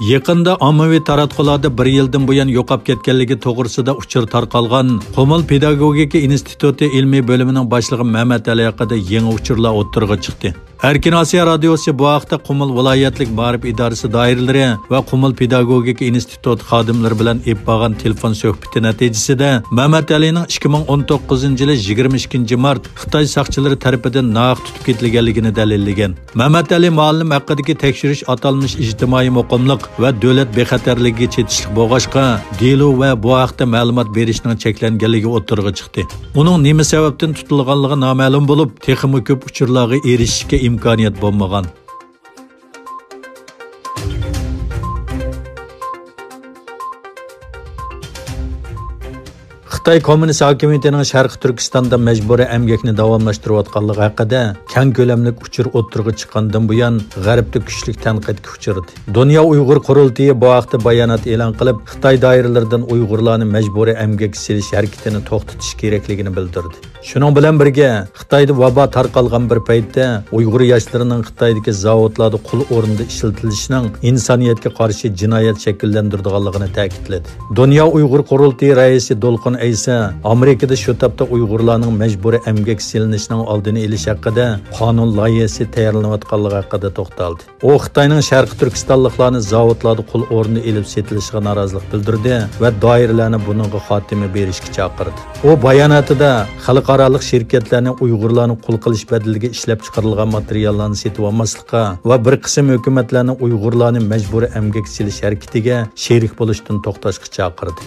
Yaqında ommaviy taratqularda 1 yildan buyon yo'qolib ketganligi to'g'risida uchur tarqalgan Qumul pedagogika instituti ilmiy bo'limining boshlig'i Mehmet Ali haqida yangi uchurlar o'ttirg'a chiqdi. Erkin Osiyo radiosi bu haqda Qumul viloyatlik ma'rif idorasi doiralari va Qumul pedagogika instituti xodimlari bilan olib borgan telefon suhbati natijasida Mehmet Alining 2019-yili 22 mart Xitoy soqchilari tarafidan naq tutib ketilganligini dalillagan. Mehmet Ali muallim haqidagi tekshirish atalmış ijtimoiy muqimlik va davlat bexatarligiga chetishlik bo'lg'ashqa delu va bu haqda ma'lumot berishning cheklanganligi o'ttirg'a chiqdi. Uning nima sababdan tutilganligi noma'lum bo'lib, texmi ko'p uchurlarga erishishga imkoniyat bo'lmagan. Xitoy Kommunist hokimiyatining Sharqiy Turkistonda majburiy emgakni davomlashtirayotganligi haqida keng ko'lamli uchur o'ttirg'a chiqqandan buyon G'arbda kuchli tanqidga uchradi. Dunyo Uyg'ur qurultiyi bu haqda bayonot e'lon qilib, Xitoy doiralaridan Uyg'urlarni majburiy emgak silish harakatini to'xtatish kerakligini bildirdi. Shuning bilan birga Xitoyda vabo tarqalgan bir paytda Uyg'ur yoshlarining Xitoydagi zavodlarda qul o'rnida ishlatilishining insoniyatga qarshi jinoyat shakllantirganligini ta'kidladi. Dunyo Uyg'ur qurultiyi raisi Dolqin esa Amerikada shu topda Uyg'urlarning majburiy emgak silinishining oldini olish haqida qonun loyihasi tayyorlanayotganligi haqida to'xtaldi. U Xitoyning Sharqiy Turkistonliklarni zavodlarda qul o'rnida elib setilishiga norozilik bildirdi va doiralarni buningga xotima berishga chaqirdi. U bayonotida xalqaro shirkatlarning Uyg'urlarni qul qilish badaliga ishlab chiqarilgan materiallarni setib olmaslikka va bir qism hukumatlarning Uyg'urlarni majburiy emgak silish harakatiga sherik bo'lishdan to'xtashga chaqirdi.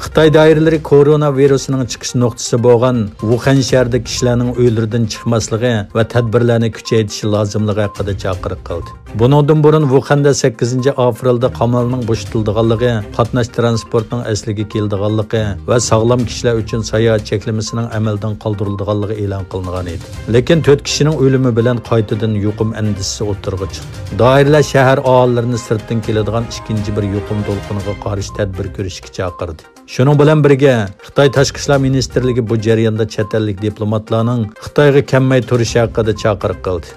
Xitoy doiralari koronavirusining chiqish nuqtasi bo'lgan Wuhan shahrida kishilarning uylaridan chiqmasligi va tadbirlarni kuchaytirish lozimligi haqida chaqiriq qildi. Bundan burun Wuhanda 8-aprelda qamalning bo'shatilganligi, qatnash transportining asliga keldiganligi va sog'lom kishilar uchun sayohat cheklamasining amaldan qoldirilganligi e'lon qilingan edi. Lekin 4 kishining o'limi bilan qaytadan yuqum andisi o'tirg'a chiqdi. Doiralar shahar aholilarini sirtdan keladigan ikkinchi bir yuqum to'lqiniga qarshi tadbir ko'rishga chaqirdi. Shuning bilan birga Xitoy Tashqi ishlar ministrligi bu jarayonda chet ellik diplomatlarning Xitoyga kelmay turishi haqida chaqiriq qildi.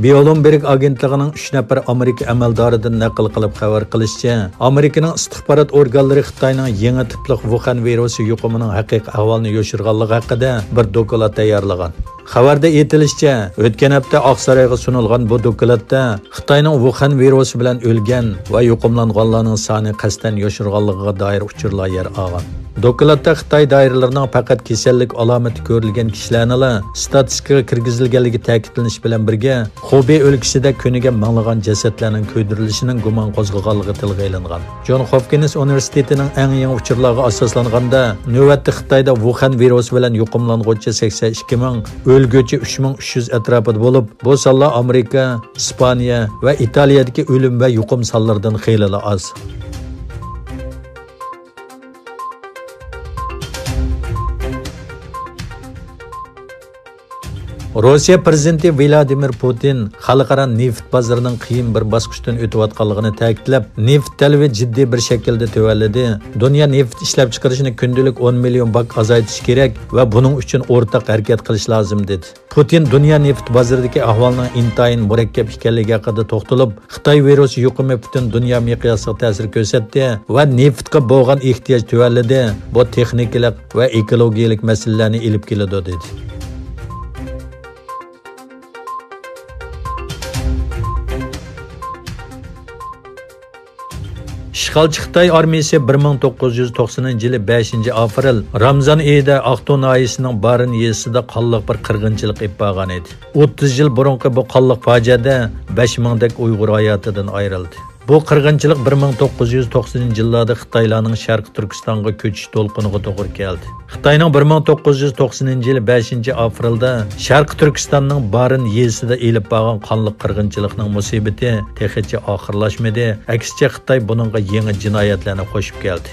Bloomberg agentligining 3 nafar Amerika amaldoridan naql qilib xabar qilishicha, Amerikaning istixborot organlari Xitoyning yangi tipli Wuhan virusi yuqumining haqiqiy ahvolini yoshirganligi haqida bir doklad tayyorlagan. Xabarda aytilishicha, o'tgan hafta Oqsaroyga sunilgan bu dokladda Xitoyning Wuhan virusi bilan o'lgan va yuqumlanganlarning soni qasddan yoshirganligiga doir uchurlar yer olgan. Dokladda Xitoy doiralarining faqat kasallik alomati ko'rilgan kishilarni statistikaga kirgizilganligi ta'kidlanishi bilan birga, Xubey o'lkasida kuniga minglagan jasadlarning ko'ydirilishining gumon qo'zg'aganligi tilga ilingan. John Hopkins universitetining eng yangi uchurlarga asoslanganda, navbatda Xitoyda Wuhan virusi bilan yuqumlanuvchi 82 ming, o'lguvchi 3300 atrofida bo'lib, bu sonlar Amerika, Ispaniya va Italiyadagi o'lim va yuqum sonlaridan xeyli oz. Rossiya prezidenti Vladimir Putin xalqaro neft bozorining qiyin bir bosqichdan o'tayotganligini ta'kidlab, neft talabi jiddiy bir shaklda tuvalladi. Dunyo neft ishlab chiqarishini kundalik 10 million bak azaytish kerak va buning uchun o'rtaq harakat qilish lozim dedi. Putin dunyo neft bozoridagi ahvolning intayin murakkab ekanligi haqida to'xtalib, Xitoy virusi yuqumi butun dunyo miqyosida ta'sir ko'rsatdi va neftga bo'lgan ehtiyoj tuvalladi. Bu texnikalik va ekologiyalik masalalarni olib keladi dedi. İşğalçı Xitoy armiyasi 1990-yili 5-aprel Ramzan oyida Aqto'ng noyisining Barin yezisida qonliq bir qirg'inchilik olib borgan edi. 30 yil burungi bu qonliq fojiada 5000 dak Uyg'ur hayotidan ayrildi. Bu qirg'inchilik 1990-yillarda Xitoylarning Sharqiy Turkistonga ko'chish to'lqiniga to'g'ri keldi. Xitoyning 1990-yili 5-aprelda Sharqiy Turkistonning Barin yezisida elib borgan qonliq qirg'inchilikning musibati texicha oxirlashmadi. Aksicha Xitoy buningga yangi jinoyatlarni qo'shib keldi.